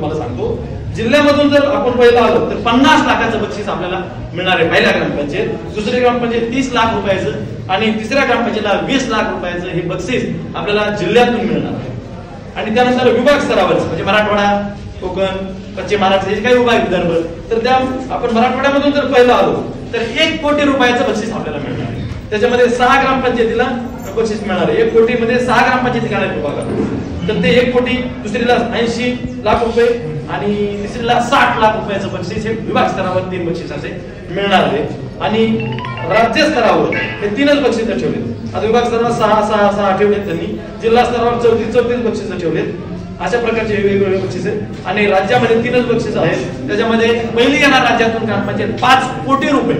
तुम्हाला सांगतो, जिल्ह्यामधून जर आपण पहिलं आलो तर 50 लाखाचं बक्षीस आपल्याला मिळणार आहे पहिल्या ग्रामपंचायत, दुसऱ्या ग्रामपंचायत 30 लाख रुपयाचं आणि तिसऱ्या ग्रामपंचायतला 20 लाख रुपयाचं हे बक्षीस आपल्याला जिल्ह्यातून मिळणार आहे. आणि त्यानंतर विभाग स्तरावर म्हणजे मराठवाडा, कोकण, पश्चिम महाराष्ट्र हे काही विभाग विदर्भ, तर त्या आपण मराठवाड्यामधून जर पहिलं आलो तर 1 कोटी रुपयाचं बक्षीस आपल्याला मिळणार आहे. त्याच्यामध्ये 6 ग्रामपंचायतीला बक्षीस मिळणार आहे. 1 कोटी मध्ये 6 ग्रामपंचायती काढायला विभागात, तर ते 1 कोटी, दुसरीला 80 लाख रुपये आणि तिसरीला 60 लाख रुपयाचं बक्षीस हे विभाग स्तरावर 3 बक्षीस असे मिळणार आहे. आणि राज्य स्तरावर हे 3च बक्षीस ठेवले. आता विभाग स्तरावर 6 ठेवलेत त्यांनी, जिल्हा स्तरावर 34 बक्षीस ठेवलेत. अशा प्रकारचे वेगवेगळे बक्षीस आहेत आणि राज्यामध्ये 3च बक्षीस आहेत. त्याच्यामध्ये पहिली येणार राज्यातून ग्रामपंचायत 5 कोटी रुपये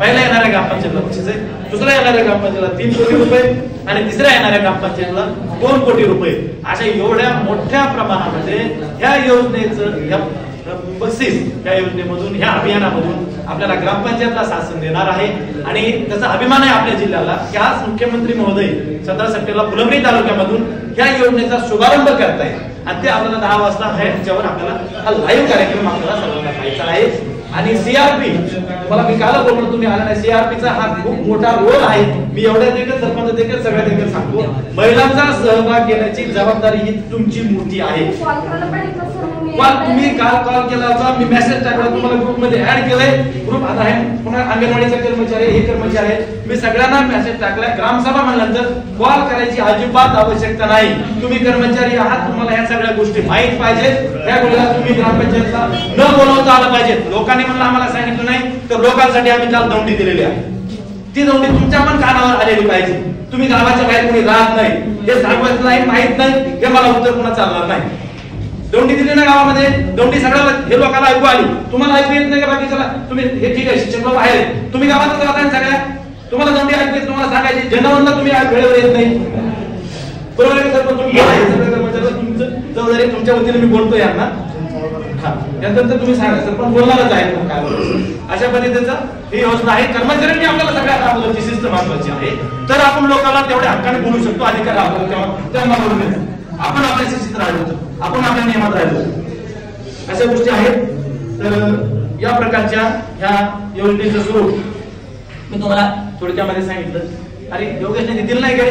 पहिल्या येणाऱ्या ग्रामपंचायतला बक्षीस आहे, दुसऱ्या येणाऱ्या ग्रामपंचायतला 3 कोटी रुपये आणि तिसऱ्या येणाऱ्या ग्रामपंचायतला 2 कोटी रुपये. अशा एवढ्या मोठ्या प्रमाणामध्ये ह्या योजनेचं बक्षीस या योजनेमधून, ह्या अभियानामधून आपल्याला ग्रामपंचायतला शासन देणार आहे. आणि त्याचा अभिमान आहे आपल्या जिल्ह्याला की आज मुख्यमंत्री महोदय 17 सप्टेंबरला फुलंब्री तालुक्यामधून ह्या योजनेचा शुभारंभ करतायत आणि ते आपल्याला 10 वाजता आहे, त्याच्यावर आपल्याला हा लाईव्ह कार्यक्रम आपल्याला सर्वांना पाहायचा आहे. आणि सीआरपी मला मी काल बोललो, तुम्ही आला नाही, सीआरपीचा हा खूप मोठा रोल आहे. मी एवढ्या देखील सरपंच देखील सगळ्या देखील सांगतो, महिलांचा सहभाग घेण्याची जबाबदारी ही तुमची मोठी आहे. तुम्ही काल कॉल केला होता, मी मेसेज टाकला, तुम्हाला ग्रुपमध्ये ऍड केलंय. ग्रुप आता आहे, पुन्हा अंगणवाडीचे कर्मचारी, हे कर्मचारी आहेत, मी सगळ्यांना मेसेज टाकलाय. ग्रामसभा म्हणल्यानंतर कॉल करायची अजिबात आवश्यकता नाही. तुम्ही कर्मचारी आहात, तुम्हाला ह्या सगळ्या गोष्टी माहित पाहिजेत. त्या गोष्टीला तुम्ही ग्रामपंचायतला न बोलवता आलं पाहिजे. लोकांनी म्हणलं आम्हाला सांगितलं नाही, तर लोकांसाठी आम्ही काल दौंडी दिलेली आहे. ती दौंडी तुमच्या पण कानावर आलेली पाहिजे. तुम्ही गावाच्या बाहेर कोणी राहत नाही, हे सांगायचं नाही, माहित नाही, हे मला उत्तर पुन्हा चालणार नाही. दौंडी दिली ना गावामध्ये, दौंडी सगळ्याला हे लोकांना ऐकू आली. तुम्हाला ऐकू येत नाही का बाकीच्याला? तुम्ही हे ठीक आहे, शिक्षक लोक आहेत, तुम्ही गावातच राहता सगळ्या, तुम्हाला दौंडी ऐकू येत, तुम्हाला सांगायची जनवंत तुम्ही वेळेवर येत नाही. बरोबर आहे सर? पण तुम्ही तुमचं जबाबदारी, तुमच्या वतीने मी बोलतोय यांना. त्यानंतर तुम्ही सांगा सर, पण बोलणारच आहे काय. अशा पद्धतीचं ही योजना आहे. कर्मचाऱ्यांनी आपल्याला सगळ्यात अगोदरची शिस्त महत्वाची आहे, तर आपण लोकांना तेवढ्या हक्काने बोलू शकतो. अधिकार आपल्याला आपण आपल्या शिस्तीत राहिलो, आपण आपल्या नियमात राहिलो, अशा गोष्टी आहेत. तर या प्रकारच्या ह्या योजनेचं स्वरूप मी तुम्हाला थोडक्यामध्ये सांगितलं. अरे योगेशने दिलं नाही का?